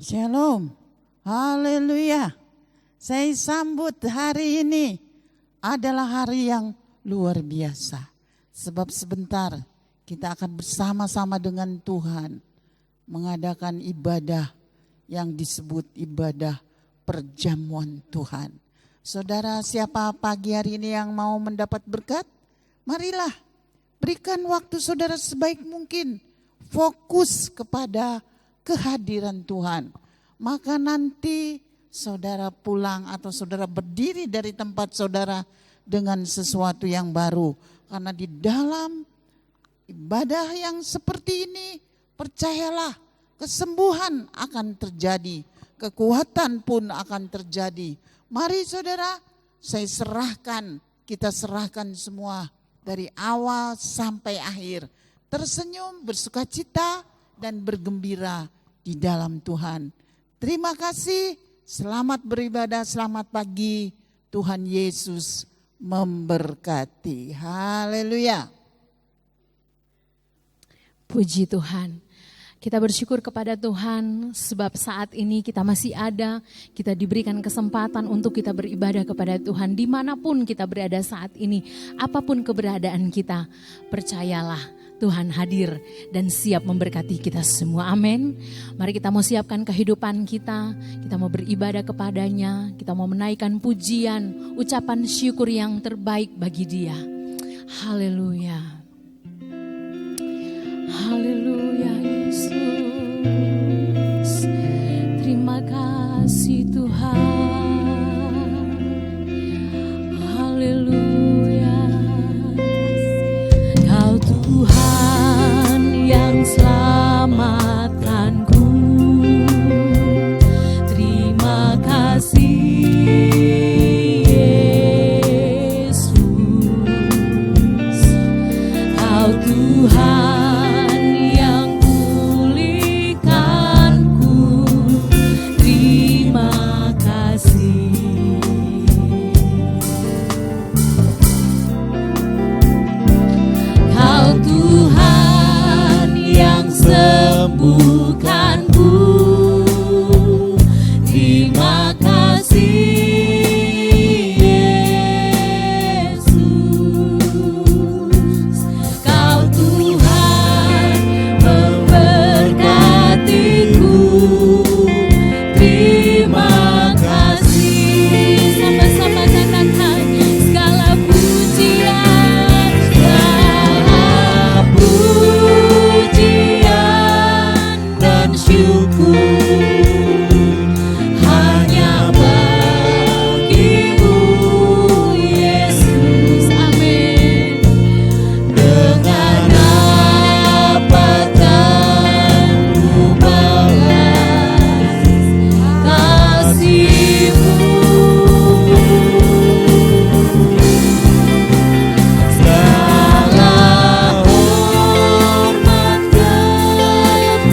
Shalom, haleluya. Saya sambut hari ini adalah hari yang luar biasa. Sebab sebentar kita akan bersama-sama dengan Tuhan mengadakan ibadah yang disebut ibadah perjamuan Tuhan. Saudara, siapa pagi hari ini yang mau mendapat berkat? Marilah berikan waktu saudara sebaik mungkin. Fokus kepada kehadiran Tuhan. Maka nanti saudara pulang atau saudara berdiri dari tempat saudara dengan sesuatu yang baru. Karena di dalam ibadah yang seperti ini, percayalah, kesembuhan akan terjadi, kekuatan pun akan terjadi. Mari saudara, kita serahkan semua dari awal sampai akhir. Tersenyum, bersukacita, dan bergembira di dalam Tuhan. Terima kasih, selamat beribadah, selamat pagi. Tuhan Yesus memberkati. Haleluya. Puji Tuhan. Kita bersyukur kepada Tuhan sebab saat ini kita masih ada, kita diberikan kesempatan untuk kita beribadah kepada Tuhan dimanapun kita berada saat ini, apapun keberadaan kita, percayalah Tuhan hadir dan siap memberkati kita semua. Amin. Mari kita mau siapkan kehidupan kita mau beribadah kepadanya, kita mau menaikkan pujian, ucapan syukur yang terbaik bagi Dia. Haleluya. Haleluya Yesus. Terima kasih Tuhan. Haleluya. Kau Tuhan yang selamatkanku. Terima kasih Yesus. Kau Tuhan yang pulihkanku. Terima kasih. Kau Tuhan yang sembuhkanku. Terima kasih Yesus. Kau Tuhan memberkatiku. Terima kasih. Sama-sama katakan segala pujian, dan syukur hanya bagimu Yesus. Amin. Dengan dapatkan ku balas kasih-Mu. Segala hormat kemuliaan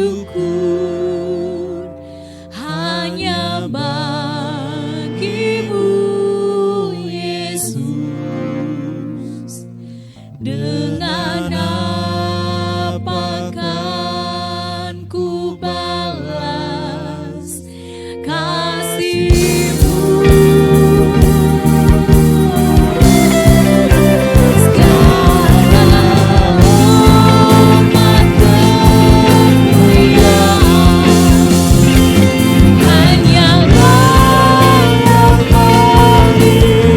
syukur hanya bagimu, Yesus. Dengan apa kan ku balas kasih-Mu? Segala hormat kemuliaan hanya layak bagimu.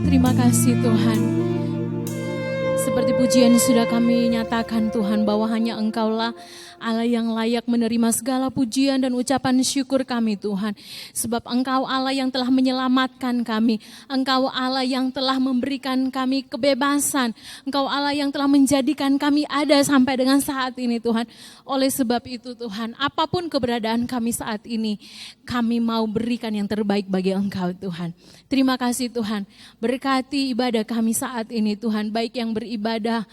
Terima kasih Tuhan. Seperti pujian sudah kami nyatakan Tuhan, bahwa hanya Engkaulah Allah yang layak menerima segala pujian dan ucapan syukur kami Tuhan. Sebab Engkau Allah yang telah menyelamatkan kami. Engkau Allah yang telah memberikan kami kebebasan. Engkau Allah yang telah menjadikan kami ada sampai dengan saat ini Tuhan. Oleh sebab itu Tuhan, apapun keberadaan kami saat ini, kami mau berikan yang terbaik bagi Engkau Tuhan. Terima kasih Tuhan. Berkati ibadah kami saat ini Tuhan. Baik yang beribadah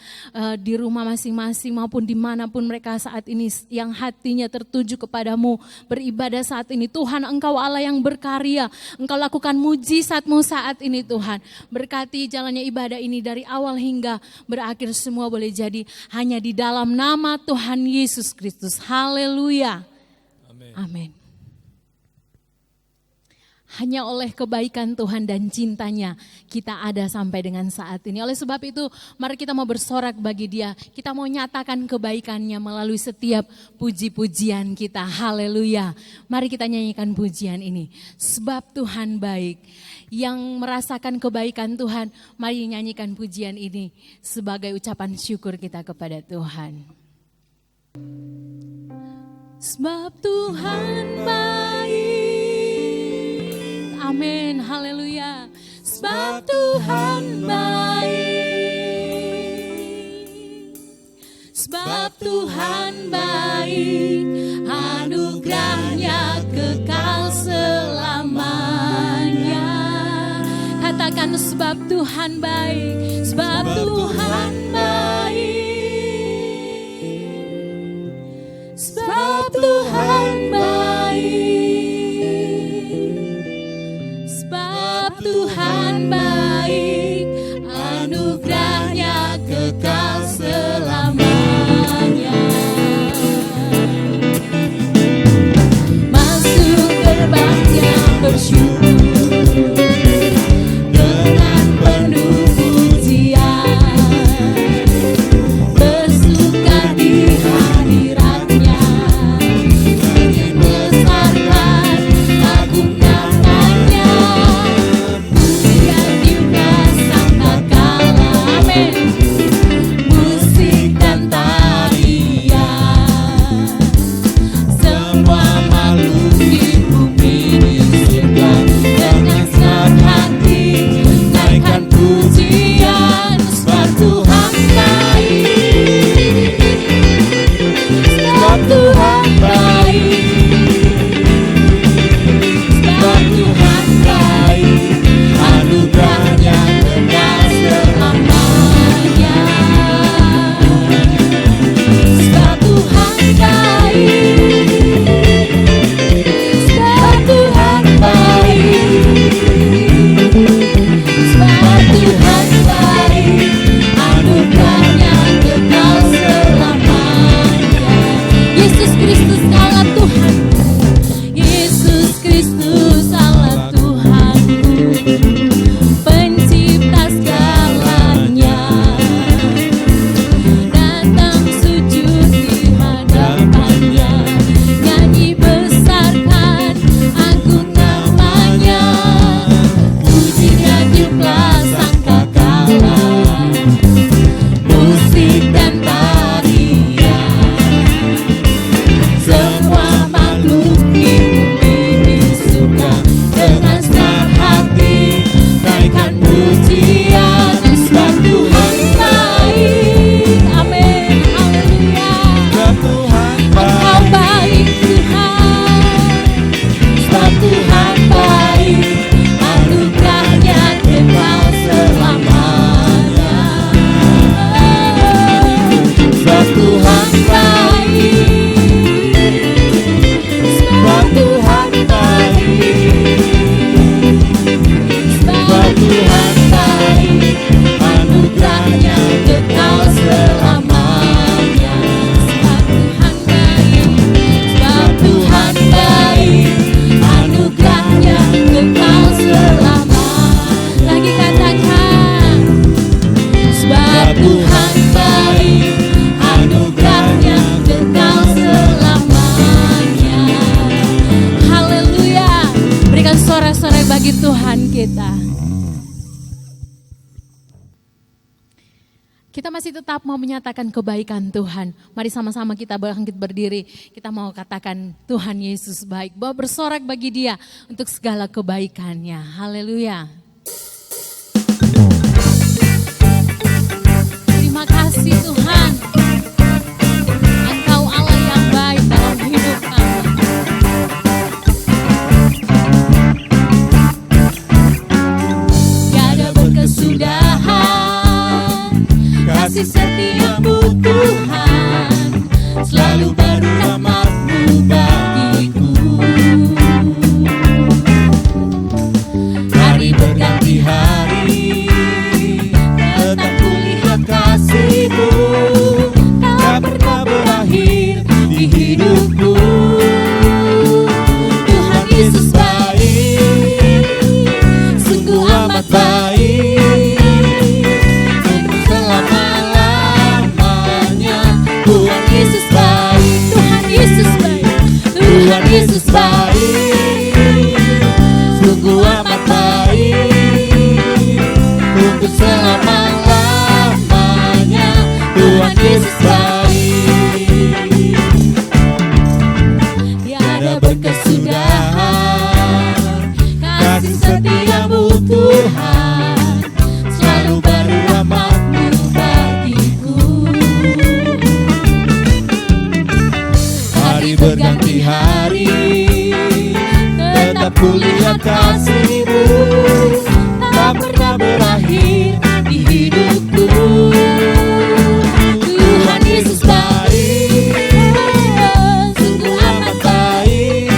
di rumah masing-masing maupun dimanapun mereka saat ini yang hatinya tertuju kepadamu, beribadah saat ini. Tuhan, Engkau Allah yang berkarya, Engkau lakukan mujizat-Mu saat ini Tuhan. Berkati jalannya ibadah ini dari awal hingga berakhir, semua boleh jadi hanya di dalam nama Tuhan Yesus Kristus. Haleluya. Amin. Hanya oleh kebaikan Tuhan dan cintanya kita ada sampai dengan saat ini. Oleh sebab itu mari kita mau bersorak bagi Dia. Kita mau nyatakan kebaikannya melalui setiap puji-pujian kita. Haleluya. Mari kita nyanyikan pujian ini. Sebab Tuhan baik. Yang merasakan kebaikan Tuhan, mari nyanyikan pujian ini sebagai ucapan syukur kita kepada Tuhan. Sebab Tuhan baik. Amin, haleluya. Sebab Tuhan baik. Sebab Tuhan baik, anugerahnya kekal selamanya. Katakan sebab Tuhan baik, sebab Tuhan baik. Sebab Tuhan baik. Tuhan baik, anugerahnya kekal selamanya. Masuk gerbangnya bersyukur dengan penuh pujian, bersuka di hadiratnya, ingin besarkan agung namanya. Pujian juga bagi Tuhan kita. Kita masih tetap mau menyatakan kebaikan Tuhan. Mari sama-sama kita bangkit berdiri. Kita mau katakan Tuhan Yesus baik. Bahwa bersorak bagi Dia untuk segala kebaikannya. Haleluya. Terima kasih Tuhan. Engkau Allah yang baik dalam hidup kami. Tiada berkesudahan kasih setiamu Tuhan, selalu baru rahmat-Mu bagiku. Hari berganti hari, tetap kulihat kasih-Mu, tak pernah berakhir di hidupku. Tuhan Yesus baik, sungguh amat baik, untuk selama-lamanya. Tuhan Yesus baik, Tuhan Yesus baik, Tuhan Yesus baik, sungguh amat baik, untuk selama-lamanya. Tuhan Yesus baik, tiada berkesudahan kasih setiamu Tuhan, selalu baru rahmat-Mu bagiku. Hari berganti hari, tetap kulihat kasih-Mu, tak pernah berakhir di hidupku. Tuhan Yesus baik, sungguh amat baik,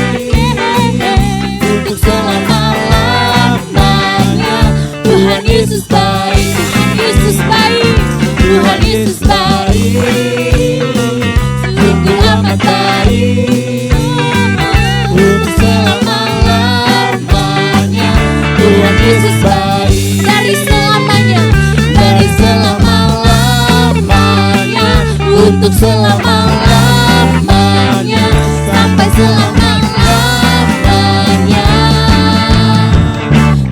untuk selama-lamanya. Tuhan Yesus baik, Tuhan Yesus baik, Tuhan Yesus baik, sungguh amat baik, untuk selama-lamanya. Tuhan Yesus baik, dari selamanya, dari selama-lamanya, untuk selama-lamanya, sampai selama-lamanya.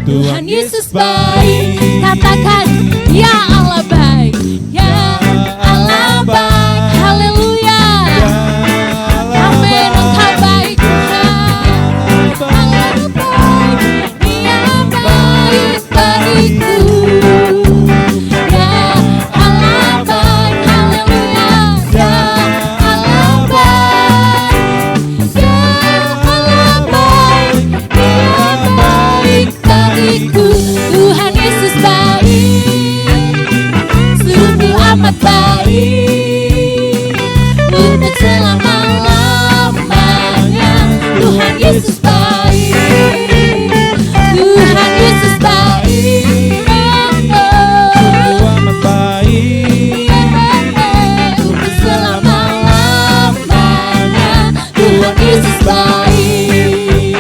Tuhan Yesus baik, katakan ya Allah baik, ya Allah baik, haleluya. Amin, Engkau baik Tuhan, Allah baik, Dia baik bagiku. Ya Allah baik, haleluya. Ya Allah baik, ya Allah baik, Dia baik bagiku. Tuhan Yesus baik, sungguh amat baik, untuk selama-lamanya. Tuhan Yesus baik, Tuhan Yesus baik, Sungguh amat baik, untuk selama-lamanya. Tuhan Yesus baik,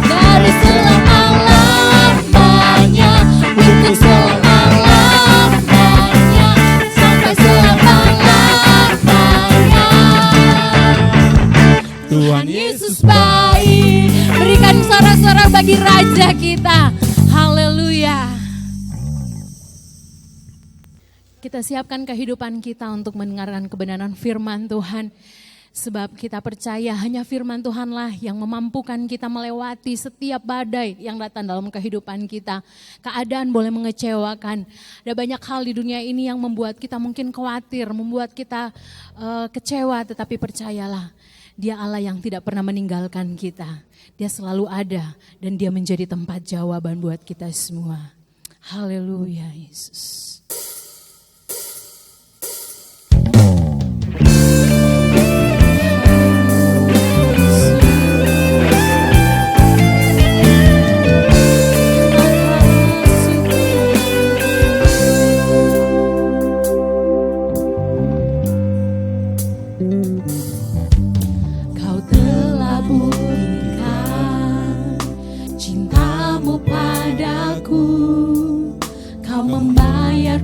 dari selama-lamanya, untuk selama-lamanya, sampai selama-lamanya. Tuhan Yesus baik. Berikan sorak-sorak bagi Raja kita. Haleluya. Kita siapkan kehidupan kita untuk mendengarkan kebenaran firman Tuhan. Sebab kita percaya hanya firman Tuhanlah yang memampukan kita melewati setiap badai yang datang dalam kehidupan kita. Keadaan boleh mengecewakan. Ada banyak hal di dunia ini yang membuat kita mungkin khawatir, membuat kita kecewa. Tetapi percayalah, Dia Allah yang tidak pernah meninggalkan kita. Dia selalu ada dan Dia menjadi tempat jawaban buat kita semua. Haleluya Yesus. Kau telah buktikan cintamu padaku, Kau membayar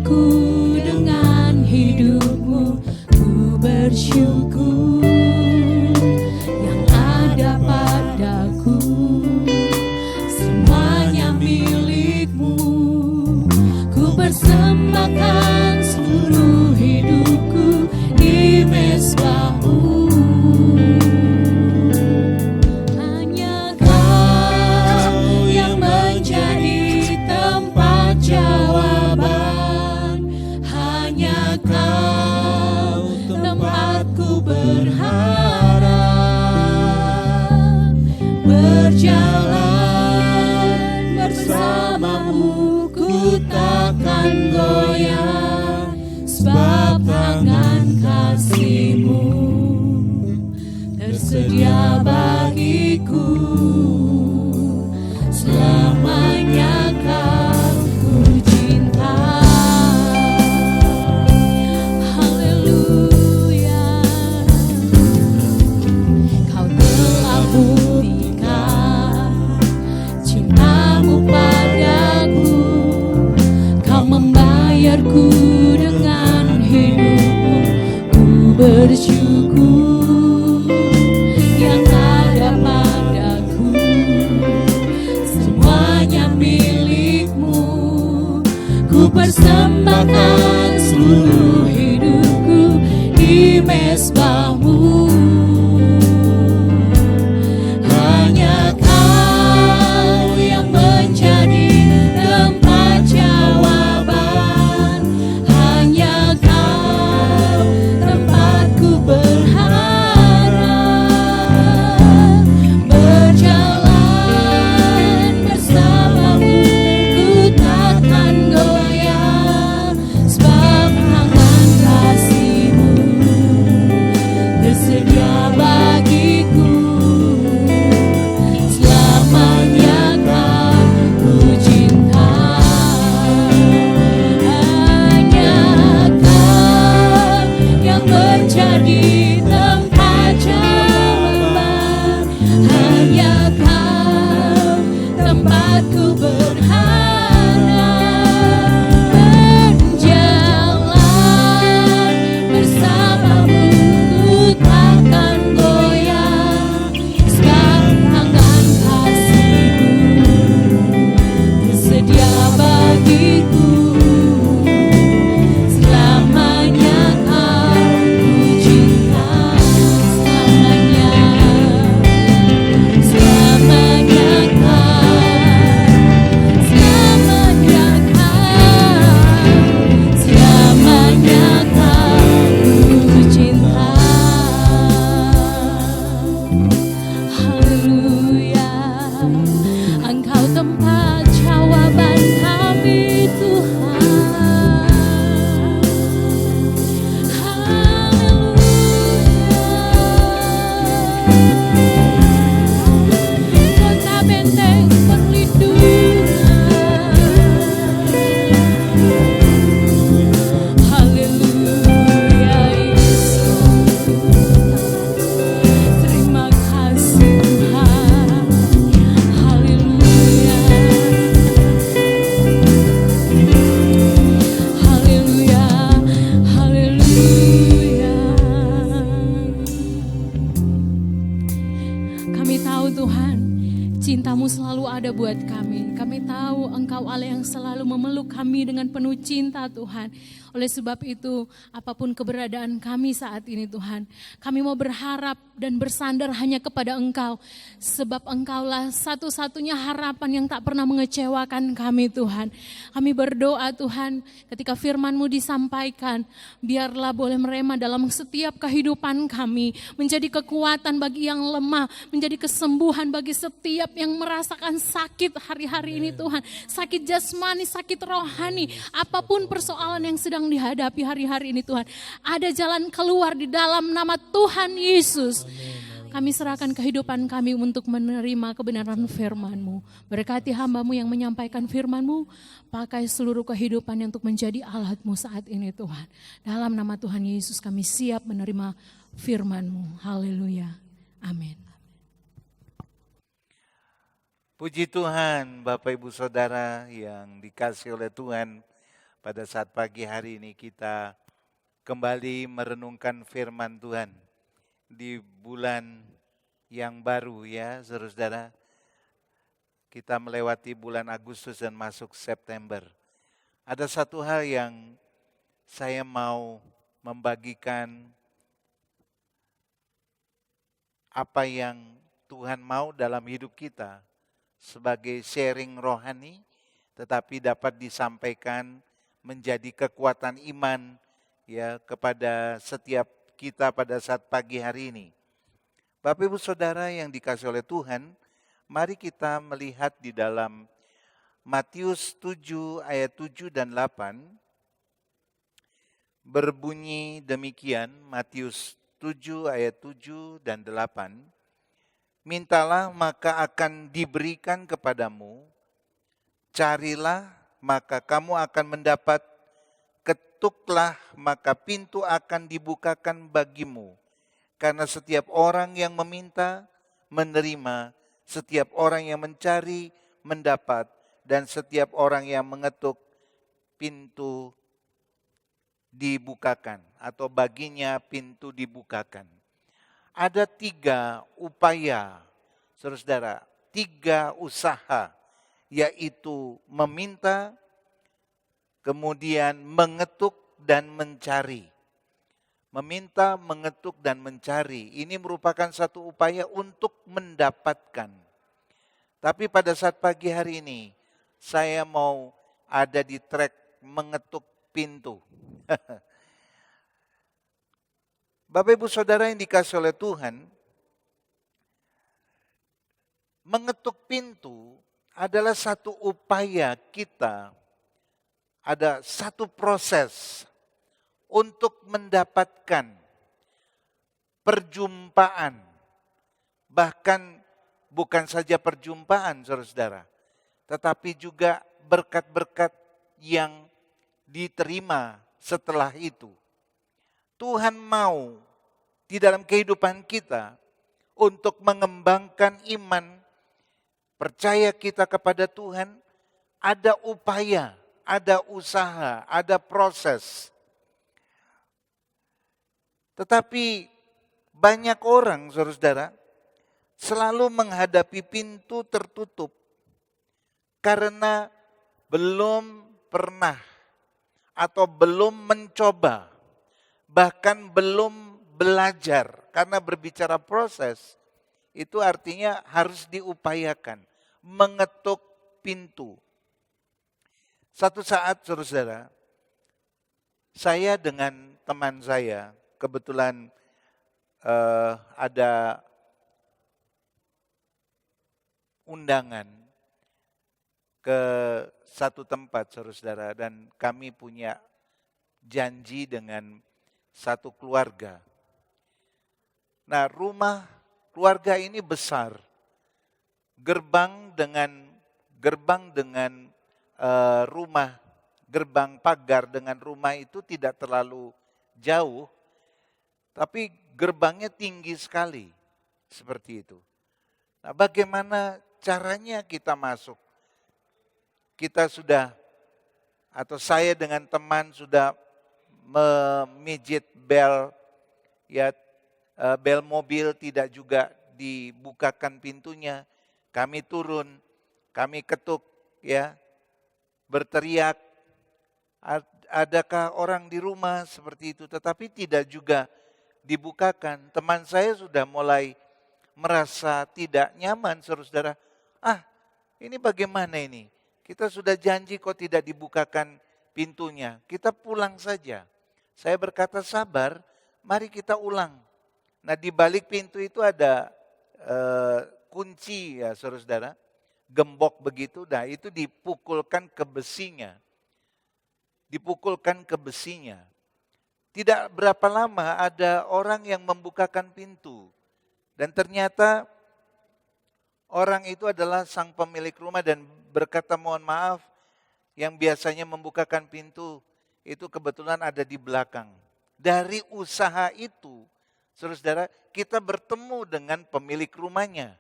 berjalan bersamamu, ku takkan goyah, sebab tangan kasih-Mu tersedia bagiku. Selamanya Kau ku cinta. Haleluya. Kau telah buktikan cinta-Mu padaku. Kau membayarku dengan hidup-Mu. Ku bersyukur yang ada padaku. Semuanya milik-Mu. Ku persembahkan seluruh hidupku di mezbah-Mu. Hanya Kau yang menjadi tempat jawaban. Hanya Kau tempatku berharap. Berjalan bersama-Mu, ku takkan goyah, sebab tangan kasih-Mu tersedia bagiku. Selamanya Kau ku cinta. Hanya Kau yang menjadi tempat jawaban. Hanya Kau tempatku berharap. Berjalan bersama-Mu, ku takkan goyah, sebab tangan kasih-Mu tersedia bagiku. Selamanya Kau ku cinta. Selamanya, selamanya Kau, selamanya Kau, selamanya Kau ku cinta. Haleluya. Engkau tempat jawaban kami, Tuhan. Haleluya. Kota benteng perlindungan. Haleluya, Yesus. Terima kasih Tuhan. Haleluya. Haleluya. Haleluya. Kami tahu Tuhan, cinta-Mu selalu ada buat kami. Kami tahu Engkau Allah yang selalu memeluk kami dengan penuh cinta Tuhan. Oleh sebab itu, apapun keberadaan kami saat ini Tuhan, kami mau berharap dan bersandar hanya kepada Engkau. Sebab Engkaulah satu-satunya harapan yang tak pernah mengecewakan kami Tuhan. Kami berdoa Tuhan, ketika firman-Mu disampaikan, biarlah boleh merema dalam setiap kehidupan kami. Menjadi kekuatan bagi yang lemah, menjadi kesembuhan bagi setiap yang merasakan sakit hari-hari ini Tuhan. Sakit jasmani, sakit rohani, apapun persoalan yang sedang dihadapi hari-hari ini Tuhan. Ada jalan keluar di dalam nama Tuhan Yesus. Kami serahkan kehidupan kami untuk menerima kebenaran firman-Mu. Berkati hamba-Mu yang menyampaikan firman-Mu, pakai seluruh kehidupannya untuk menjadi alat-Mu saat ini Tuhan. Dalam nama Tuhan Yesus kami siap menerima firman-Mu. Haleluya. Amin. Puji Tuhan, Bapak Ibu Saudara yang dikasihi oleh Tuhan. Pada saat pagi hari ini kita kembali merenungkan firman Tuhan di bulan yang baru ya saudara. Kita melewati bulan Agustus dan masuk September. Ada satu hal yang saya mau membagikan apa yang Tuhan mau dalam hidup kita sebagai sharing rohani, tetapi dapat disampaikan menjadi kekuatan iman ya kepada setiap kita pada saat pagi hari ini. Bapak Ibu Saudara yang dikasihi oleh Tuhan, Mari kita melihat di dalam Matius 7 ayat 7 dan 8. Berbunyi demikian, Matius 7 ayat 7 dan 8. Mintalah maka akan diberikan kepadamu, carilah maka kamu akan mendapat, ketuklah maka pintu akan dibukakan bagimu. Karena setiap orang yang meminta, menerima, setiap orang yang mencari, mendapat, dan setiap orang yang mengetuk, pintu dibukakan atau baginya pintu dibukakan. Ada 3 upaya, saudara-saudara, 3 usaha, yaitu meminta, kemudian mengetuk dan mencari. Meminta, mengetuk, dan mencari. Ini merupakan satu upaya untuk mendapatkan. Tapi pada saat pagi hari ini, saya mau ada di track mengetuk pintu. Bapak Ibu Saudara yang dikasih oleh Tuhan, mengetuk pintu adalah satu upaya kita, ada satu proses untuk mendapatkan perjumpaan. Bahkan bukan saja perjumpaan, saudara-saudara, tetapi juga berkat-berkat yang diterima setelah itu. Tuhan mau di dalam kehidupan kita untuk mengembangkan iman, percaya kita kepada Tuhan, ada upaya, ada usaha, ada proses. Tetapi banyak orang, saudara-saudara, selalu menghadapi pintu tertutup karena belum pernah atau belum mencoba, bahkan belum belajar. Karena berbicara proses, itu artinya harus diupayakan, mengetuk pintu. Satu saat, saudara-saudara, saya dengan teman saya, kebetulan ada undangan ke satu tempat, saudara-saudara, dan kami punya janji dengan satu keluarga. Nah, rumah keluarga ini besar, gerbang dengan rumah, gerbang pagar dengan rumah itu tidak terlalu jauh, tapi gerbangnya tinggi sekali, seperti itu. Nah, bagaimana caranya kita masuk? Kita sudah, atau saya dengan teman sudah memijit bel, ya, bel mobil, tidak juga dibukakan pintunya. Kami turun, kami ketuk, ya, berteriak, adakah orang di rumah, seperti itu. Tetapi tidak juga dibukakan. Teman saya sudah mulai merasa tidak nyaman, saudara-saudara. Ini bagaimana ini? Kita sudah janji kok tidak dibukakan pintunya. Kita pulang saja. Saya berkata, sabar, mari kita ulang. Nah, di balik pintu itu ada kunci, ya saudara-saudara, gembok begitu. Nah, itu dipukulkan ke besinya. Dipukulkan ke besinya. Tidak berapa lama ada orang yang membukakan pintu. Dan ternyata orang itu adalah sang pemilik rumah dan berkata, mohon maaf, yang biasanya membukakan pintu itu kebetulan ada di belakang. Dari usaha itu, saudara-saudara, kita bertemu dengan pemilik rumahnya.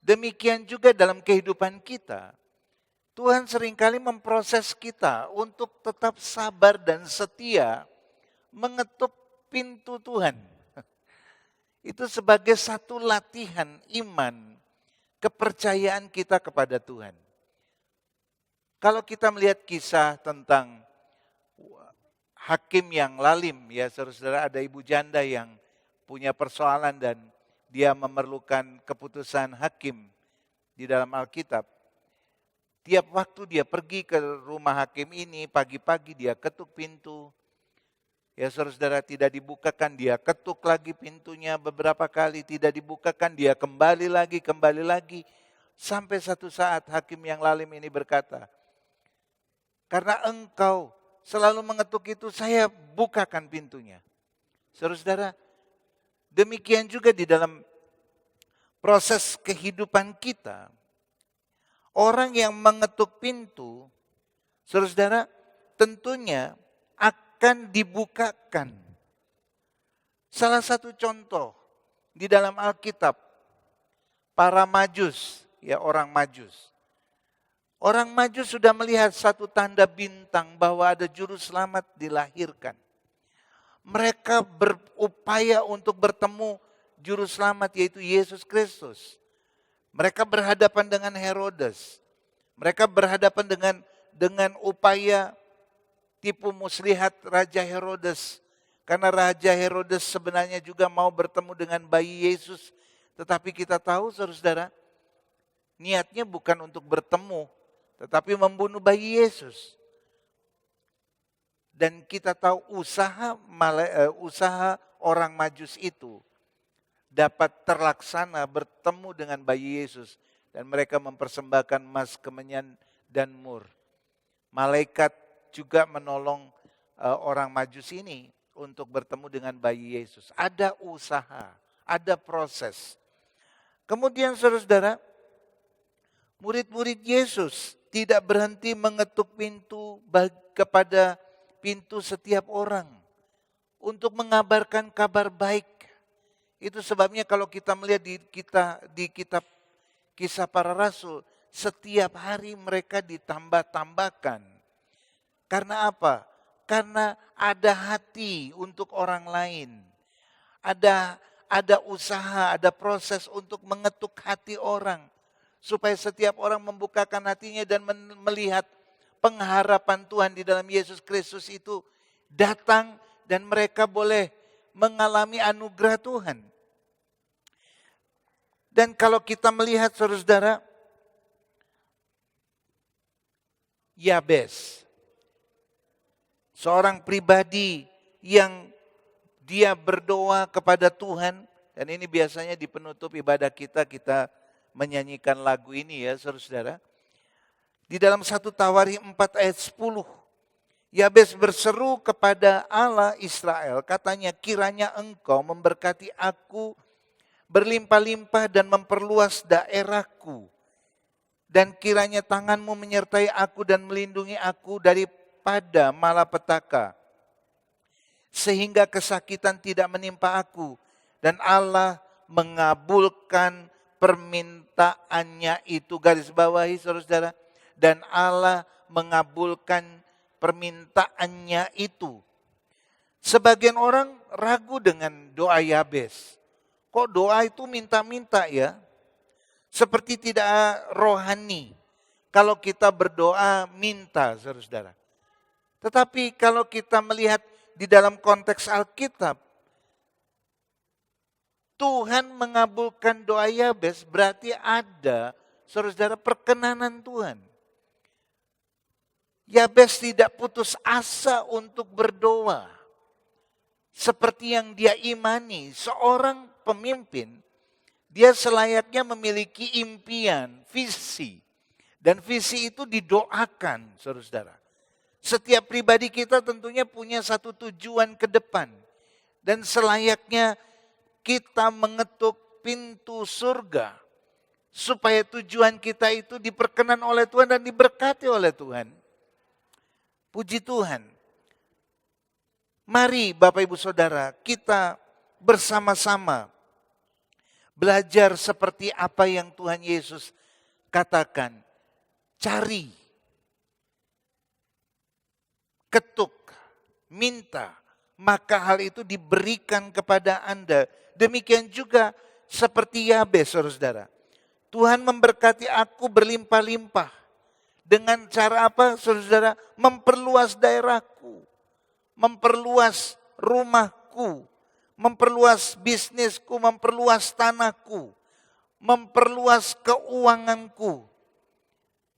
Demikian juga dalam kehidupan kita. Tuhan seringkali memproses kita untuk tetap sabar dan setia mengetuk pintu Tuhan. Itu sebagai satu latihan iman, kepercayaan kita kepada Tuhan. Kalau kita melihat kisah tentang hakim yang lalim, ya saudara-saudara, ada ibu janda yang punya persoalan dan dia memerlukan keputusan hakim di dalam Alkitab. Tiap waktu dia pergi ke rumah hakim ini, pagi-pagi dia ketuk pintu. Ya saudara-saudara, tidak dibukakan, dia ketuk lagi pintunya beberapa kali, tidak dibukakan, dia kembali lagi. Sampai satu saat hakim yang lalim ini berkata, karena engkau selalu mengetuk itu, saya bukakan pintunya. Saudara-saudara, demikian juga di dalam proses kehidupan kita, orang yang mengetuk pintu, saudara-saudara, tentunya akan dibukakan. Salah satu contoh di dalam Alkitab, para Majus, ya orang Majus. Orang Majus sudah melihat satu tanda bintang bahwa ada juru selamat dilahirkan. Mereka berupaya untuk bertemu juru selamat, yaitu Yesus Kristus. Mereka berhadapan dengan Herodes. Mereka berhadapan dengan upaya tipu muslihat Raja Herodes. Karena Raja Herodes sebenarnya juga mau bertemu dengan bayi Yesus. Tetapi kita tahu saudara-saudara, niatnya bukan untuk bertemu, tetapi membunuh bayi Yesus. Dan kita tahu usaha orang Majus itu dapat terlaksana bertemu dengan bayi Yesus. Dan mereka mempersembahkan emas, kemenyan, dan mur. Malaikat juga menolong orang Majus ini untuk bertemu dengan bayi Yesus. Ada usaha, ada proses. Kemudian saudara-saudara, murid-murid Yesus tidak berhenti mengetuk pintu kepada pintu setiap orang untuk mengabarkan kabar baik. Itu sebabnya kalau kita melihat di kitab Kisah Para Rasul, setiap hari mereka ditambah-tambahkan. Karena apa? Karena ada hati untuk orang lain. Ada usaha, ada proses untuk mengetuk hati orang. Supaya setiap orang membukakan hatinya dan melihat pengharapan Tuhan di dalam Yesus Kristus itu datang dan mereka boleh mengalami anugerah Tuhan. Dan kalau kita melihat saudara-saudara, Yabes, seorang pribadi yang dia berdoa kepada Tuhan, dan ini biasanya di penutup ibadah kita menyanyikan lagu ini ya saudara-saudara. Di dalam 1 Tawarikh 4 ayat 10, Yabes berseru kepada Allah Israel, katanya, kiranya engkau memberkati aku berlimpah-limpah dan memperluas daerahku. Dan kiranya tanganmu menyertai aku dan melindungi aku daripada malapetaka. Sehingga kesakitan tidak menimpa aku. Dan Allah mengabulkan permintaannya itu. Garis bawahi saudara-saudara. Dan Allah mengabulkan permintaannya itu. Sebagian orang ragu dengan doa Yabes. Kok doa itu minta-minta ya? Seperti tidak rohani. Kalau kita berdoa minta saudara-saudara. Tetapi kalau kita melihat di dalam konteks Alkitab, Tuhan mengabulkan doa Yabes berarti ada saudara-saudara perkenanan Tuhan. Yabes tidak putus asa untuk berdoa. Seperti yang dia imani, seorang pemimpin, dia selayaknya memiliki impian, visi. Dan visi itu didoakan, saudara-saudara. Setiap pribadi kita tentunya punya satu tujuan ke depan. Dan selayaknya kita mengetuk pintu surga. Supaya tujuan kita itu diperkenan oleh Tuhan dan diberkati oleh Tuhan. Puji Tuhan. Mari Bapak Ibu Saudara, kita bersama-sama belajar seperti apa yang Tuhan Yesus katakan. Cari, ketuk, minta, maka hal itu diberikan kepada Anda. Demikian juga seperti Yabes, saudara-saudara. Tuhan memberkati aku berlimpah-limpah. Dengan cara apa, saudara-saudara? Memperluas daerahku, memperluas rumahku, memperluas bisnisku, memperluas tanahku, memperluas keuanganku.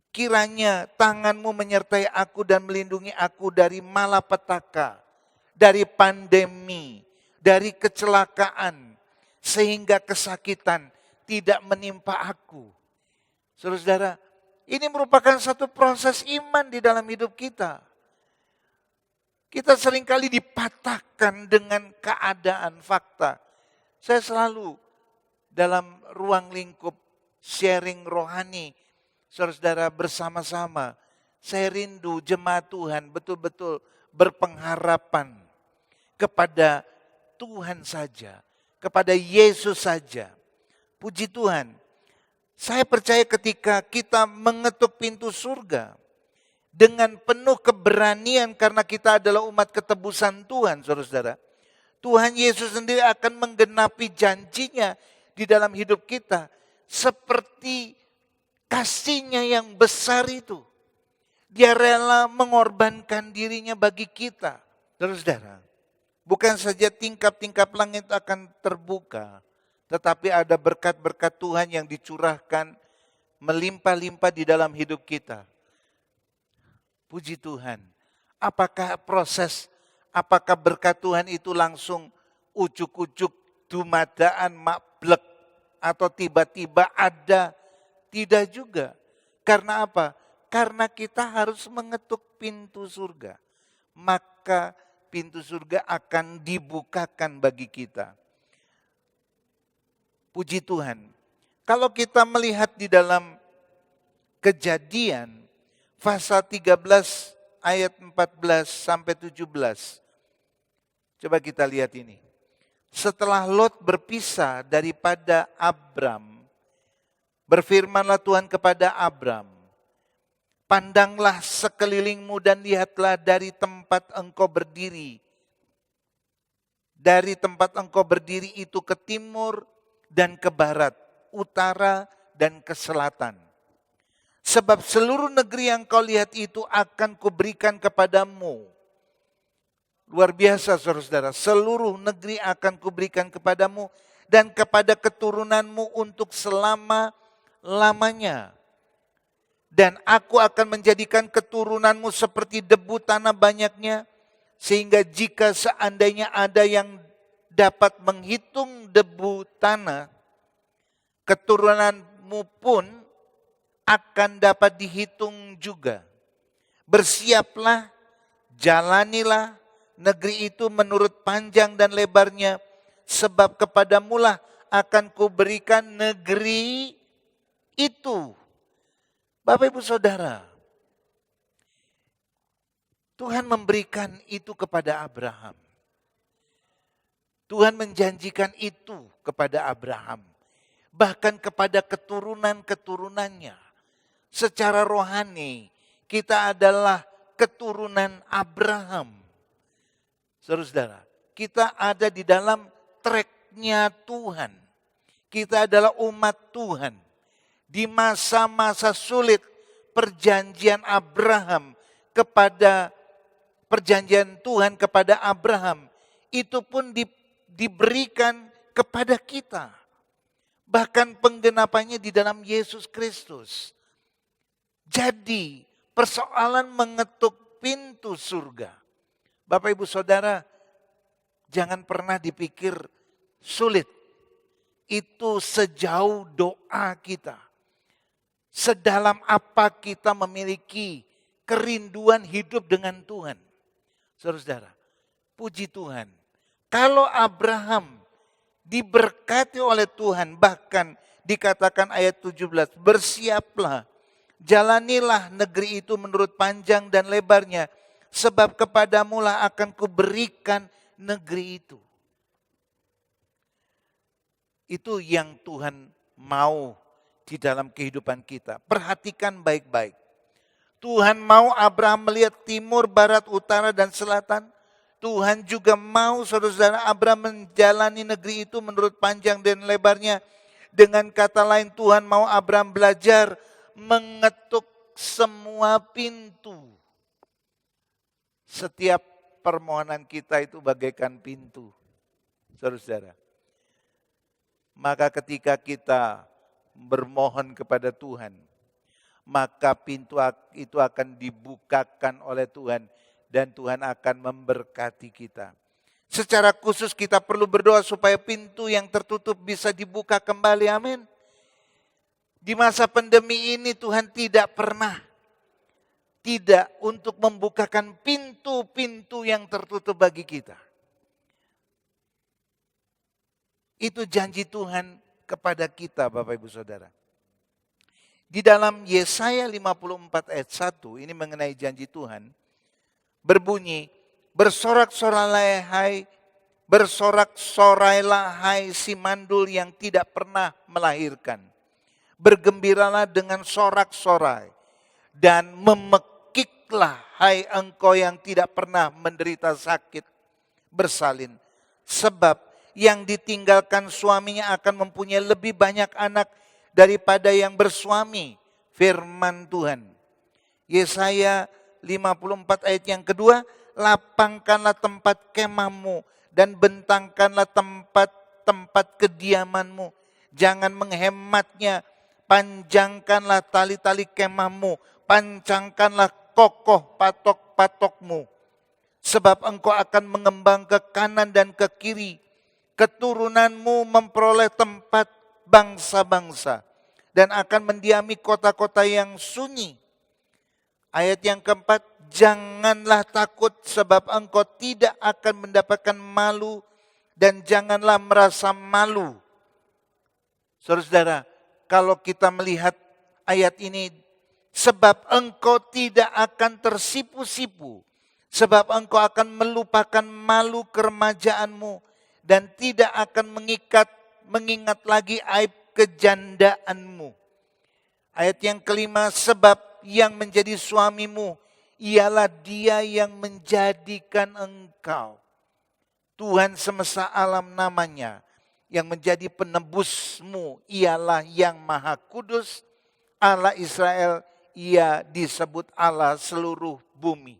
Kiranya tanganmu menyertai aku dan melindungi aku dari malapetaka, dari pandemi, dari kecelakaan, sehingga kesakitan tidak menimpa aku. Saudara-saudara, ini merupakan satu proses iman di dalam hidup kita. Kita seringkali dipatahkan dengan keadaan fakta. Saya selalu dalam ruang lingkup sharing rohani, saudara-saudara bersama-sama, saya rindu jemaat Tuhan betul-betul berpengharapan kepada Tuhan saja, kepada Yesus saja. Puji Tuhan, saya percaya ketika kita mengetuk pintu surga dengan penuh keberanian karena kita adalah umat ketebusan Tuhan, saudara-saudara. Tuhan Yesus sendiri akan menggenapi janjinya di dalam hidup kita. Seperti kasih-Nya yang besar itu. Dia rela mengorbankan dirinya bagi kita. Saudara-saudara, bukan saja tingkap-tingkap langit akan terbuka, tetapi ada berkat-berkat Tuhan yang dicurahkan melimpah-limpah di dalam hidup kita. Puji Tuhan. Apakah berkat Tuhan itu langsung ujuk-ujuk dumadaan makblek atau tiba-tiba ada? Tidak juga. Karena apa? Karena kita harus mengetuk pintu surga. Maka pintu surga akan dibukakan bagi kita. Puji Tuhan. Kalau kita melihat di dalam Kejadian pasal 13 ayat 14 sampai 17. Coba kita lihat ini. Setelah Lot berpisah daripada Abram, berfirmanlah Tuhan kepada Abram, pandanglah sekelilingmu dan lihatlah dari tempat engkau berdiri. Dari tempat engkau berdiri itu ke timur dan ke barat, utara dan ke selatan. Sebab seluruh negeri yang kau lihat itu akan kuberikan kepadamu. Luar biasa saudara-saudara, seluruh negeri akan kuberikan kepadamu dan kepada keturunanmu untuk selama-lamanya. Dan aku akan menjadikan keturunanmu seperti debu tanah banyaknya, sehingga jika seandainya ada yang dapat menghitung debu tanah, keturunanmu pun akan dapat dihitung juga. Bersiaplah, jalanilah negeri itu menurut panjang dan lebarnya, sebab kepadamulah akan kuberikan negeri itu. Bapak Ibu Saudara, Tuhan memberikan itu kepada Abraham. Tuhan menjanjikan itu kepada Abraham. Bahkan kepada keturunan-keturunannya. Secara rohani, kita adalah keturunan Abraham. Saudara-saudara, kita ada di dalam track-nya Tuhan. Kita adalah umat Tuhan. Di masa-masa sulit, perjanjian Tuhan kepada Abraham, itu pun diberikan kepada kita. Bahkan penggenapannya di dalam Yesus Kristus. Jadi persoalan mengetuk pintu surga. Bapak Ibu Saudara, jangan pernah dipikir sulit. Itu sejauh doa kita. Sedalam apa kita memiliki kerinduan hidup dengan Tuhan. Saudara-saudara, puji Tuhan. Kalau Abraham diberkati oleh Tuhan, bahkan dikatakan ayat 17, bersiaplah, jalanilah negeri itu menurut panjang dan lebarnya, sebab kepadamulah akan kuberikan negeri itu. Itu yang Tuhan mau di dalam kehidupan kita. Perhatikan baik-baik. Tuhan mau Abraham melihat timur, barat, utara, dan selatan. Tuhan juga mau saudara-saudara Abraham menjalani negeri itu menurut panjang dan lebarnya. Dengan kata lain, Tuhan mau Abraham belajar mengetuk semua pintu. Setiap permohonan kita itu bagaikan pintu, saudara-saudara. Maka ketika kita bermohon kepada Tuhan, maka pintu itu akan dibukakan oleh Tuhan dan Tuhan akan memberkati kita. Secara khusus kita perlu berdoa supaya pintu yang tertutup bisa dibuka kembali, amin. Di masa pandemi ini Tuhan tidak pernah tidak untuk membukakan pintu-pintu yang tertutup bagi kita. Itu janji Tuhan kepada kita, Bapak Ibu Saudara. Di dalam Yesaya 54 ayat 1, ini mengenai janji Tuhan, berbunyi, bersorak-sorailah hai si mandul yang tidak pernah melahirkan. Bergembiralah dengan sorak-sorai dan memekiklah hai engkau yang tidak pernah menderita sakit bersalin. Sebab yang ditinggalkan suaminya akan mempunyai lebih banyak anak daripada yang bersuami. Firman Tuhan. Yesaya 54 ayat yang kedua, lapangkanlah tempat kemahmu dan bentangkanlah tempat-tempat kediamanmu. Jangan menghematnya, panjangkanlah tali-tali kemahmu, pancangkanlah kokoh patok-patokmu. Sebab engkau akan mengembang ke kanan dan ke kiri. Keturunanmu memperoleh tempat bangsa-bangsa dan akan mendiami kota-kota yang sunyi. Ayat yang keempat, janganlah takut sebab engkau tidak akan mendapatkan malu dan janganlah merasa malu. Saudara-saudara, kalau kita melihat ayat ini, sebab engkau tidak akan tersipu-sipu, sebab engkau akan melupakan malu keremajaanmu dan tidak akan mengingat lagi aib kejandaanmu. Ayat yang kelima, sebab yang menjadi suamimu ialah dia yang menjadikan engkau. Tuhan semesta alam namanya. Yang menjadi penebusmu ialah yang maha kudus. Allah Israel, ia disebut Allah seluruh bumi.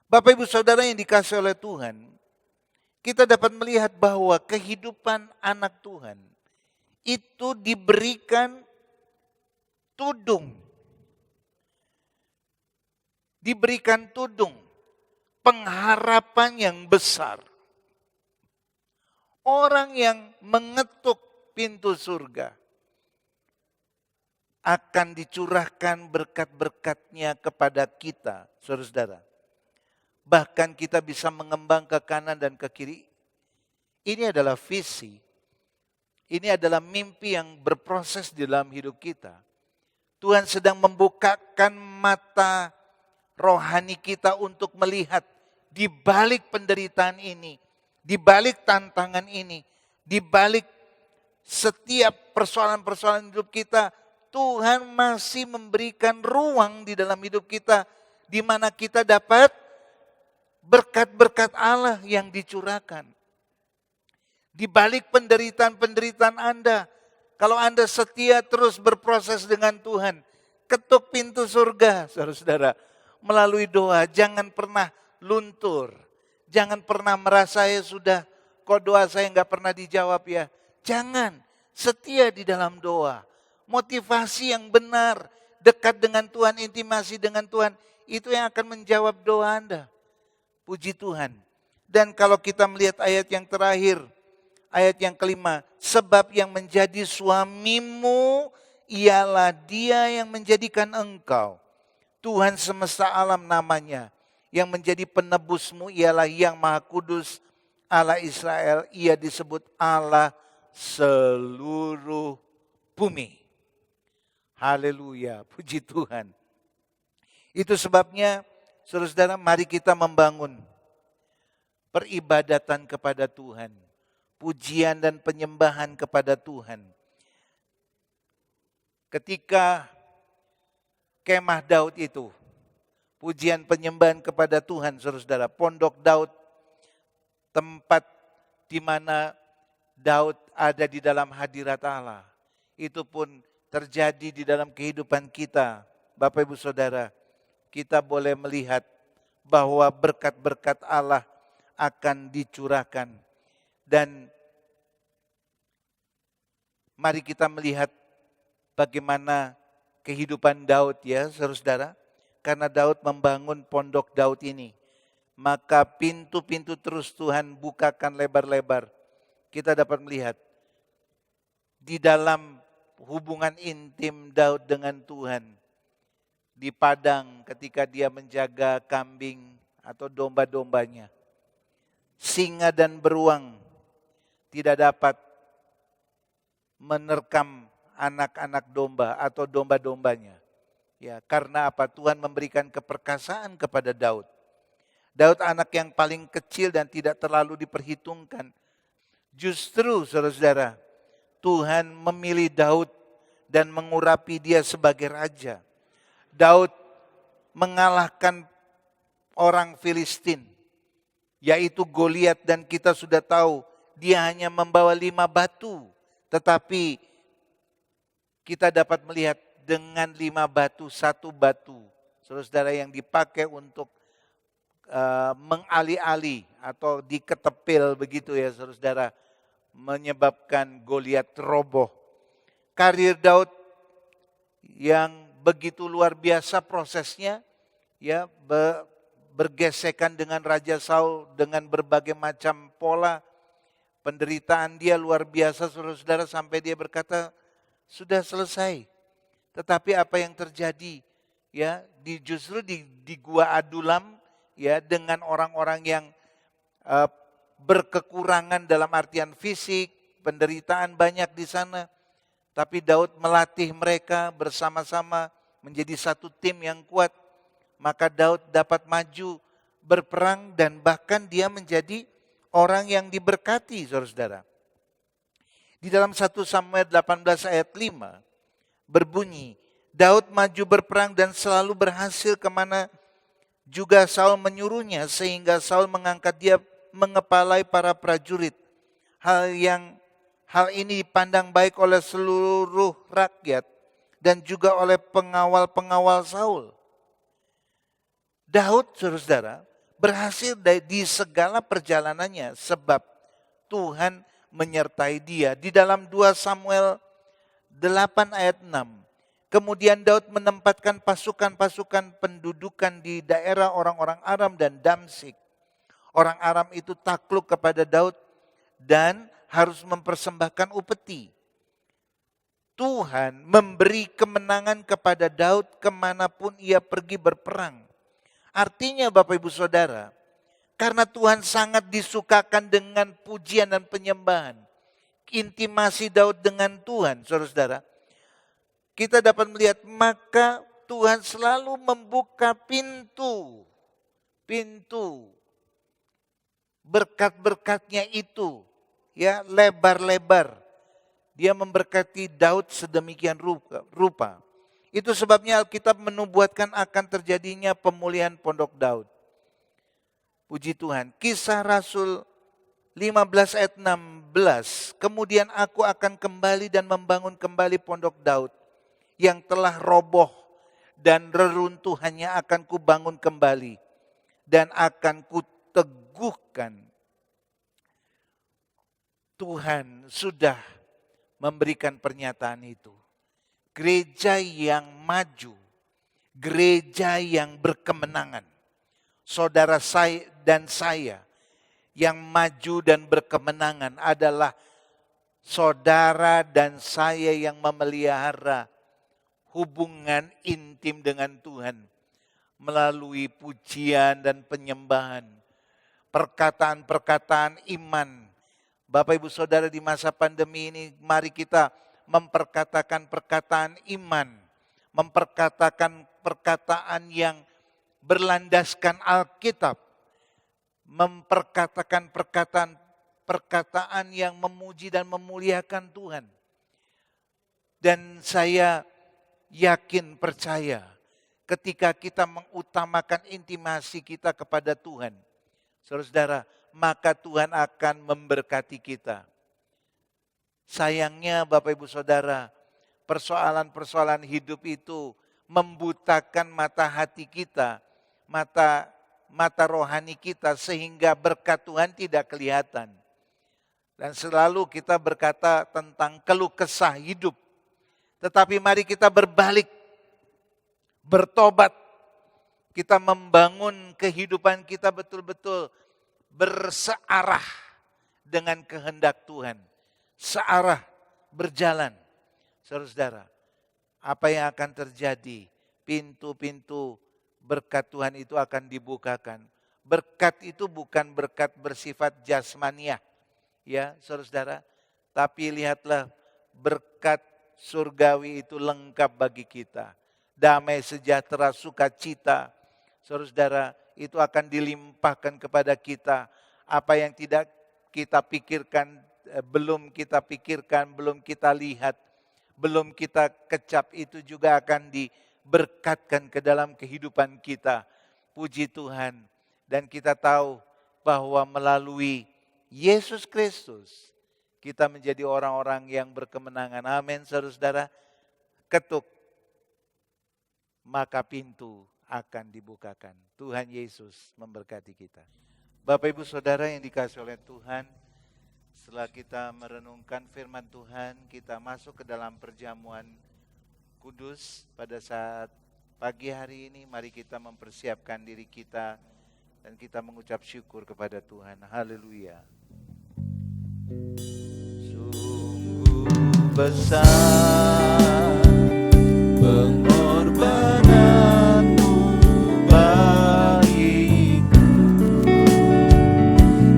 Bapak Ibu Saudara yang dikasihi oleh Tuhan, kita dapat melihat bahwa kehidupan anak Tuhan itu diberikan tudung. Diberikan tudung, pengharapan yang besar. Orang yang mengetuk pintu surga akan dicurahkan berkat-berkatnya kepada kita, saudara-saudara. Bahkan kita bisa mengembang ke kanan dan ke kiri. Ini adalah visi. Ini adalah mimpi yang berproses di dalam hidup kita. Tuhan sedang membukakan mata rohani kita untuk melihat di balik penderitaan ini, di balik tantangan ini, di balik setiap persoalan-persoalan hidup kita, Tuhan masih memberikan ruang di dalam hidup kita di mana kita dapat berkat-berkat Allah yang dicurahkan. Di balik penderitaan-penderitaan Anda, kalau Anda setia terus berproses dengan Tuhan, ketuk pintu surga, saudara-saudara, melalui doa. Jangan pernah luntur. Jangan pernah merasa ya sudah, kok doa saya nggak pernah dijawab ya. Jangan, setia di dalam doa. Motivasi yang benar, dekat dengan Tuhan, intimasi dengan Tuhan, itu yang akan menjawab doa Anda. Puji Tuhan. Dan kalau kita melihat ayat yang terakhir, ayat yang kelima, sebab yang menjadi suamimu ialah dia yang menjadikan engkau. Tuhan semesta alam namanya. Yang menjadi penebusmu ialah yang maha kudus, Allah Israel, ia disebut Allah seluruh bumi. Haleluya, puji Tuhan. Itu sebabnya, saudara-saudara, mari kita membangun peribadatan kepada Tuhan. Pujian dan penyembahan kepada Tuhan. Ketika kemah Daud itu, pujian penyembahan kepada Tuhan, saudara-saudara, pondok Daud, tempat di mana Daud ada di dalam hadirat Allah. Itu pun terjadi di dalam kehidupan kita, Bapak Ibu Saudara. Kita boleh melihat bahwa berkat-berkat Allah akan dicurahkan. Dan mari kita melihat bagaimana kehidupan Daud ya, saudara. karena Daud membangun pondok Daud ini. Maka pintu-pintu terus Tuhan bukakan lebar-lebar. Kita dapat melihat di dalam hubungan intim Daud dengan Tuhan. Di padang ketika dia menjaga kambing atau domba-dombanya. Singa dan beruang tidak dapat menerkam anak-anak domba atau domba-dombanya. Ya, karena apa? Tuhan memberikan keperkasaan kepada Daud. Daud anak yang paling kecil dan tidak terlalu diperhitungkan. Justru saudara-saudara, Tuhan memilih Daud dan mengurapi dia sebagai raja. Daud mengalahkan orang Filistin, yaitu Goliat, dan kita sudah tahu dia hanya membawa 5 batu. Tetapi kita dapat melihat dengan 5 batu, 1 batu, saudara-saudara, yang dipakai untuk mengali-ali atau diketepil begitu ya saudara-saudara, menyebabkan Goliat roboh. Karir Daud yang begitu luar biasa prosesnya, ya, bergesekan dengan Raja Saul dengan berbagai macam pola. Penderitaan dia luar biasa saudara-saudara, sampai dia berkata sudah selesai. Tetapi apa yang terjadi, ya, justru di Gua Adulam, ya, dengan orang-orang yang berkekurangan dalam artian fisik, penderitaan banyak di sana. Tapi Daud melatih mereka bersama-sama menjadi satu tim yang kuat. Maka Daud dapat maju berperang dan bahkan dia menjadi orang yang diberkati, saudara-saudara. Di dalam 1 Samuel 18 ayat 5 berbunyi, Daud maju berperang dan selalu berhasil kemana juga Saul menyuruhnya, sehingga Saul mengangkat dia mengepalai para prajurit. Hal ini dipandang baik oleh seluruh rakyat dan juga oleh pengawal-pengawal Saul. Daud, saudara-saudara, berhasil di segala perjalanannya sebab Tuhan menyertai dia. Di dalam 2 Samuel 8 ayat 6, kemudian Daud menempatkan pasukan-pasukan pendudukan di daerah orang-orang Aram dan Damsik. Orang Aram itu takluk kepada Daud dan harus mempersembahkan upeti. Tuhan memberi kemenangan kepada Daud kemanapun ia pergi berperang. Artinya Bapak Ibu Saudara, karena Tuhan sangat disukakan dengan pujian dan penyembahan, intimasi Daud dengan Tuhan, saudara-saudara, kita dapat melihat maka Tuhan selalu membuka pintu berkat-berkatnya itu, ya, lebar-lebar. Dia memberkati Daud sedemikian rupa. Itu sebabnya Alkitab menubuatkan akan terjadinya pemulihan pondok Daud. Puji Tuhan. Kisah Rasul 15 ayat 16. Kemudian aku akan kembali dan membangun kembali pondok Daud yang telah roboh, dan reruntuhannya akan kubangun kembali dan akan kuteguhkan. Tuhan sudah memberikan pernyataan itu. Gereja yang maju, gereja yang berkemenangan. Saudara saya dan saya yang maju dan berkemenangan adalah saudara dan saya yang memelihara hubungan intim dengan Tuhan melalui pujian dan penyembahan, perkataan-perkataan iman. Bapak Ibu Saudara, di masa pandemi ini mari kita memperkatakan perkataan iman, memperkatakan perkataan yang berlandaskan Alkitab, memperkatakan perkataan yang memuji dan memuliakan Tuhan. Dan saya yakin, percaya, ketika kita mengutamakan intimasi kita kepada Tuhan, saudara-saudara, maka Tuhan akan memberkati kita. Sayangnya Bapak Ibu Saudara, persoalan-persoalan hidup itu membutakan mata hati kita, mata rohani kita, sehingga berkat Tuhan tidak kelihatan. Dan selalu kita berkata tentang keluh kesah hidup. Tetapi mari kita berbalik, bertobat, Kita membangun kehidupan kita betul-betul bersearah dengan kehendak Tuhan. Searah, berjalan. Saudara-saudara, apa yang akan terjadi? Pintu-pintu berkat Tuhan itu akan dibukakan. Berkat itu bukan berkat bersifat jasmaniah, ya saudara-saudara. Tapi lihatlah, berkat surgawi itu lengkap bagi kita. Damai, sejahtera, sukacita, saudara-saudara, itu akan dilimpahkan kepada kita. Apa yang tidak kita pikirkan, belum kita pikirkan, belum kita lihat, belum kita kecap, itu juga akan diberkatkan ke dalam kehidupan kita. Puji Tuhan. Dan kita tahu bahwa melalui Yesus Kristus, kita menjadi orang-orang yang berkemenangan. Amin, saudara-saudara. Ketuk, maka pintu akan dibukakan. Tuhan Yesus memberkati kita. Bapak Ibu Saudara yang dikasihi oleh Tuhan, setelah kita merenungkan firman Tuhan, kita masuk ke dalam perjamuan kudus pada saat pagi hari ini. Mari kita mempersiapkan diri kita dan kita mengucap syukur kepada Tuhan. Haleluya. Sungguh besar pengorbananmu bagiku,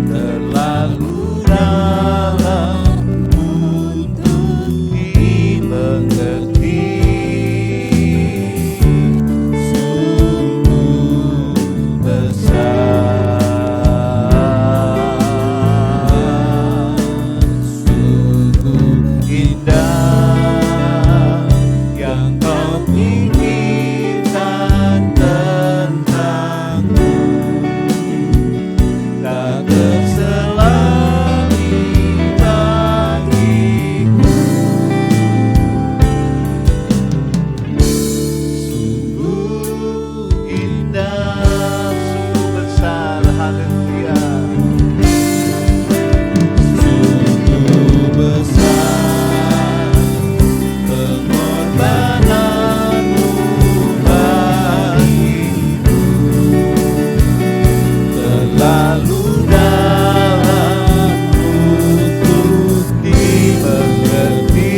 terlalu dalam untuk dimengerti. Sungguh besar, sungguh indah yang kau pikirkan tentangku, tak terselami bagiku. Sungguh indah, sungguh besar, haleluya. Sungguh besar pengorbananmu bagiku, terlalu dalam untuk dimengerti.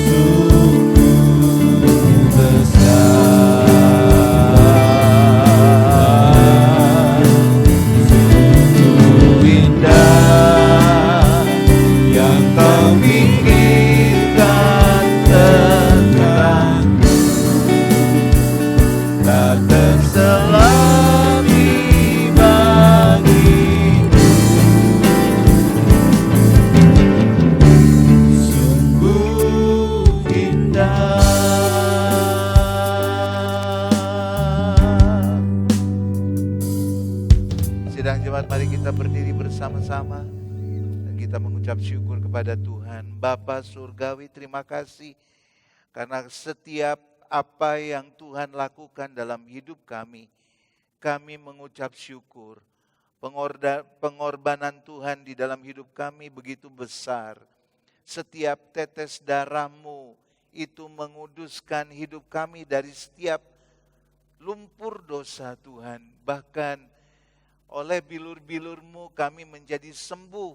Sungguh besar, sungguh indah yang kau pikirkan tentangku, tak terselami bagiku. Sungguh indah. Sidang jemaat, mari kita berdiri bersama-sama dan kita mengucap syukur kepada Tuhan. Bapa Surgawi, terima kasih karena setiap apa yang Tuhan lakukan dalam hidup kami mengucap syukur. Pengorbanan Tuhan di dalam hidup kami begitu besar. Setiap tetes darah-Mu itu menguduskan hidup kami dari setiap lumpur dosa Tuhan. Bahkan oleh bilur-bilur-Mu kami menjadi sembuh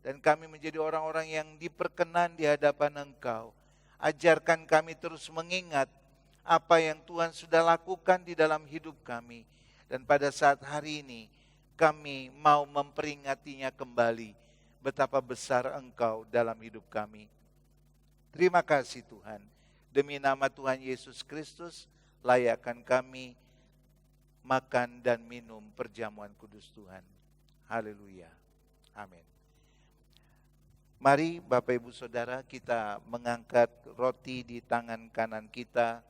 dan kami menjadi orang-orang yang diperkenan di hadapan Engkau. Ajarkan kami terus mengingat apa yang Tuhan sudah lakukan di dalam hidup kami. Dan pada saat hari ini kami mau memperingatinya kembali. Betapa besar Engkau dalam hidup kami. Terima kasih Tuhan. Demi nama Tuhan Yesus Kristus, layakkan kami makan dan minum perjamuan kudus Tuhan. Haleluya. Amin. Mari Bapak Ibu Saudara, kita mengangkat roti di tangan kanan kita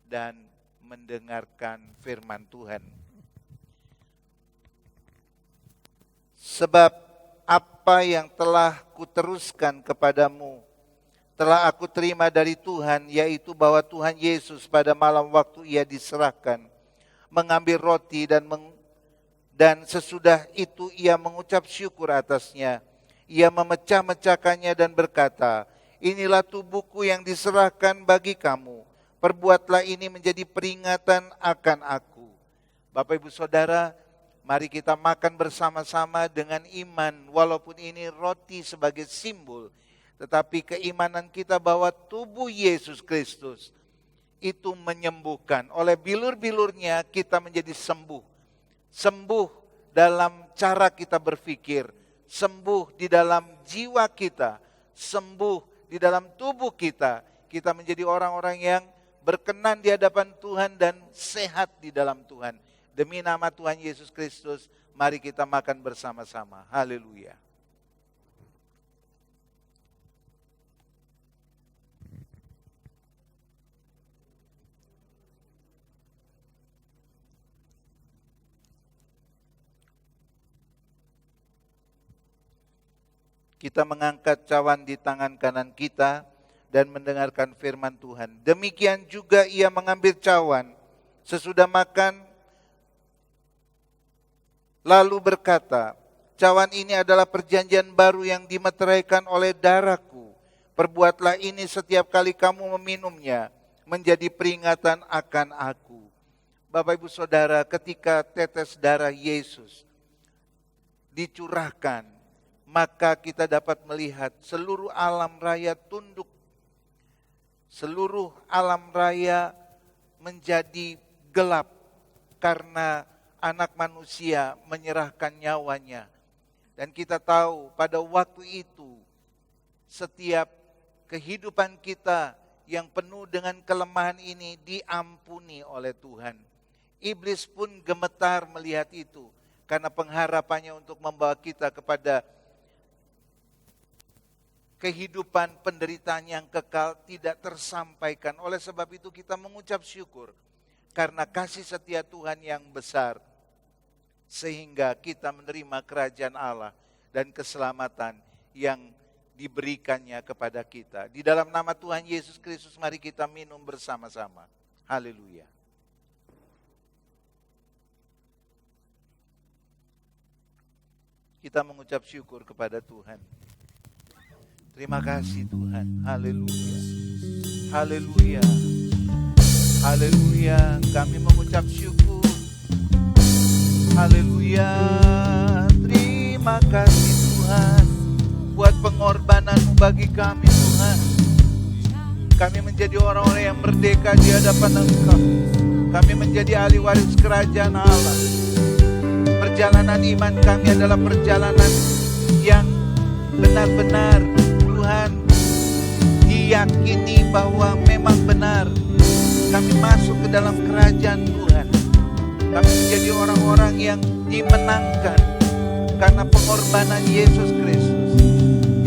dan mendengarkan firman Tuhan. Sebab apa yang telah kuteruskan kepadamu telah aku terima dari Tuhan, yaitu bahwa Tuhan Yesus pada malam waktu Ia diserahkan mengambil roti dan sesudah itu Ia mengucap syukur atasnya. Ia memecah-mecahkannya dan berkata, inilah tubuhku yang diserahkan bagi kamu. perbuatlah ini menjadi peringatan akan aku. Bapak Ibu Saudara, mari kita makan bersama-sama dengan iman, walaupun ini roti sebagai simbol, tetapi keimanan kita bahwa tubuh Yesus Kristus itu menyembuhkan. Oleh bilur-bilurnya kita menjadi sembuh. Sembuh dalam cara kita berpikir, sembuh di dalam jiwa kita, sembuh di dalam tubuh kita. Kita menjadi orang-orang yang berkenan di hadapan Tuhan dan sehat di dalam Tuhan. Demi nama Tuhan Yesus Kristus, mari kita makan bersama-sama. Haleluya. Kita mengangkat cawan di tangan kanan kita dan mendengarkan firman Tuhan. Demikian juga ia mengambil cawan sesudah makan, lalu berkata, cawan ini adalah perjanjian baru yang dimeteraikan oleh darahku. Perbuatlah ini setiap kali kamu meminumnya, menjadi peringatan akan aku. Bapak Ibu Saudara, ketika tetes darah Yesus dicurahkan, maka kita dapat melihat seluruh alam raya tunduk. Seluruh alam raya menjadi gelap karena anak manusia menyerahkan nyawanya. Dan kita tahu pada waktu itu setiap kehidupan kita yang penuh dengan kelemahan ini diampuni oleh Tuhan. Iblis pun gemetar melihat itu karena pengharapannya untuk membawa kita kepada kehidupan penderitaan yang kekal tidak tersampaikan. Oleh sebab itu kita mengucap syukur karena kasih setia Tuhan yang besar, sehingga kita menerima kerajaan Allah dan keselamatan yang diberikannya kepada kita. Di dalam nama Tuhan Yesus Kristus mari kita minum bersama-sama. Haleluya. Kita mengucap syukur kepada Tuhan. Terima kasih Tuhan. Haleluya. Haleluya. Haleluya. Kami mengucap syukur. Haleluya. Terima kasih Tuhan buat pengorbanan-Mu bagi kami Tuhan. Kami menjadi orang-orang yang merdeka di hadapan Engkau. Kami menjadi ahli waris kerajaan Allah. Perjalanan iman kami adalah perjalanan yang benar-benar Tuhan diyakini bahwa memang benar kami masuk ke dalam kerajaan Tuhan. Kami menjadi orang-orang yang dimenangkan karena pengorbanan Yesus Kristus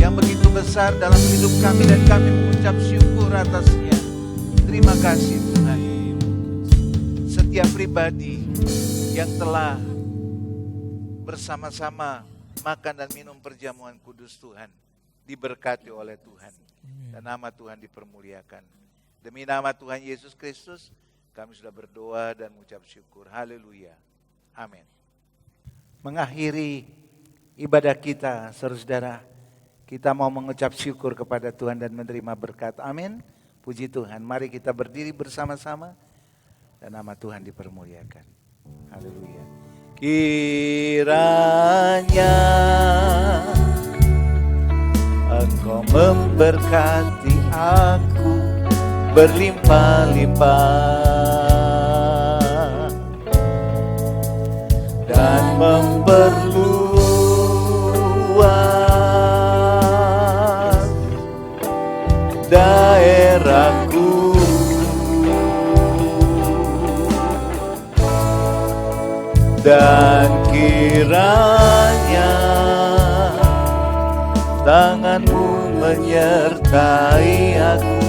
yang begitu besar dalam hidup kami, dan kami mengucap syukur atasnya. Terima kasih Tuhan. Setiap pribadi yang telah bersama-sama makan dan minum perjamuan kudus Tuhan diberkati oleh Tuhan, dan nama Tuhan dipermuliakan. Demi nama Tuhan Yesus Kristus kami sudah berdoa dan mengucap syukur. Haleluya. Amin. Mengakhiri ibadah kita, saudara-saudara, kita mau mengucap syukur kepada Tuhan dan menerima berkat. Amin. Puji Tuhan. Mari kita berdiri bersama-sama dan nama Tuhan dipermuliakan. Haleluya. Kiranya Engkau memberkati aku berlimpah-limpah dan memperluas daerahku, dan kiranya tangan-Mu menyertai aku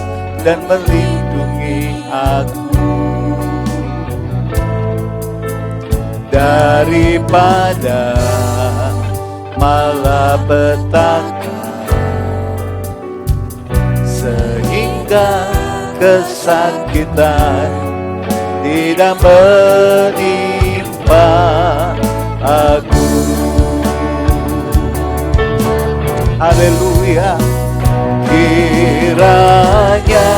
dan melindungi aku daripada malapetaka, sehingga kesakitan tidak menimpa aku. Haleluya. Kiranya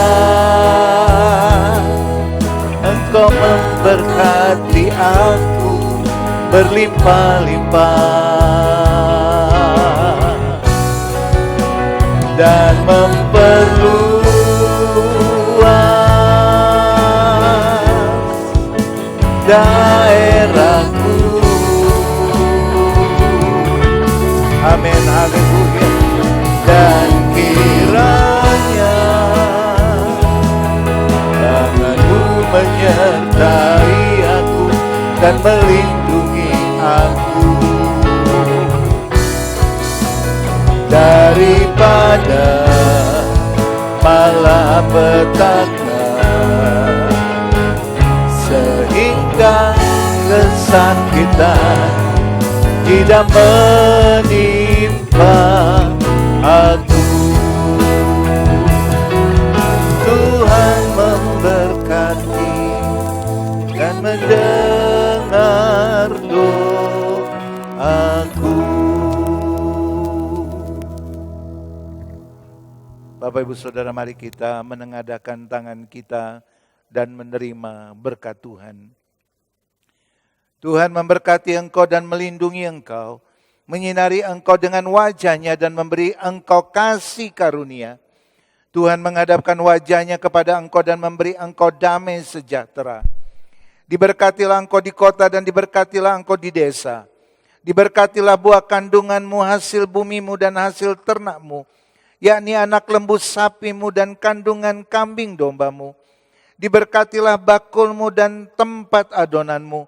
Engkau memberkati aku berlimpah-limpah dan memperluas daerahku. Amin, haleluya. Dan kiranya tanganmu menyertai aku dan melindungi aku daripada malapetaka, sehingga kesakitan tidak menimpa aku. Tuhan memberkati dan mendengar doaku. Bapak Ibu Saudara, mari kita menengadahkan tangan kita dan menerima berkat Tuhan. Tuhan memberkati engkau dan melindungi engkau, menyinari engkau dengan wajah-Nya dan memberi engkau kasih karunia. Tuhan menghadapkan wajah-Nya kepada engkau dan memberi engkau damai sejahtera. Diberkatilah engkau di kota dan diberkatilah engkau di desa. Diberkatilah buah kandunganmu, hasil bumimu dan hasil ternakmu, yakni anak lembu sapimu dan kandungan kambing dombamu. Diberkatilah bakulmu dan tempat adonanmu.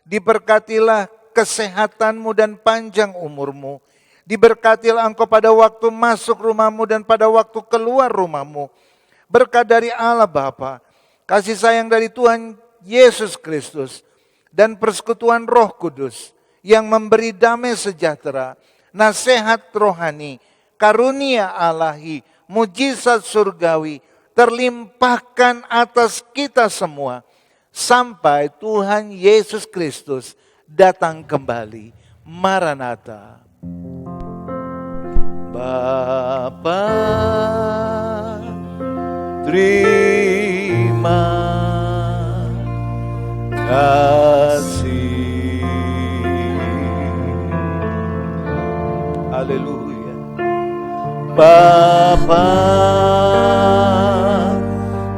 Diberkatilah kesehatanmu dan panjang umurmu. Diberkatilah engkau pada waktu masuk rumahmu dan pada waktu keluar rumahmu. Berkat dari Allah Bapa, kasih sayang dari Tuhan Yesus Kristus, dan persekutuan Roh Kudus yang memberi damai sejahtera, nasihat rohani, karunia Allahi, mujizat surgawi, terlimpahkan atas kita semua, sampai Tuhan Yesus Kristus datang kembali. Maranatha. Bapa, terima kasih. Haleluya. Bapa,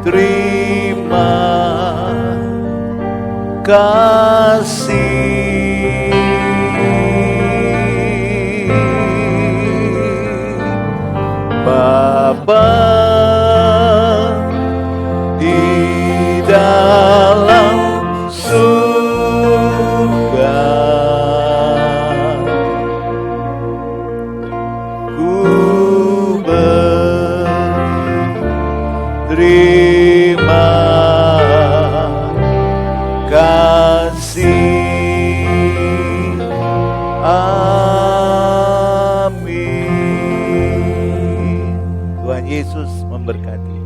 terima kasih. Bapa di dalam surga, ku berterima kasih. Amin. Tuhan Yesus memberkati.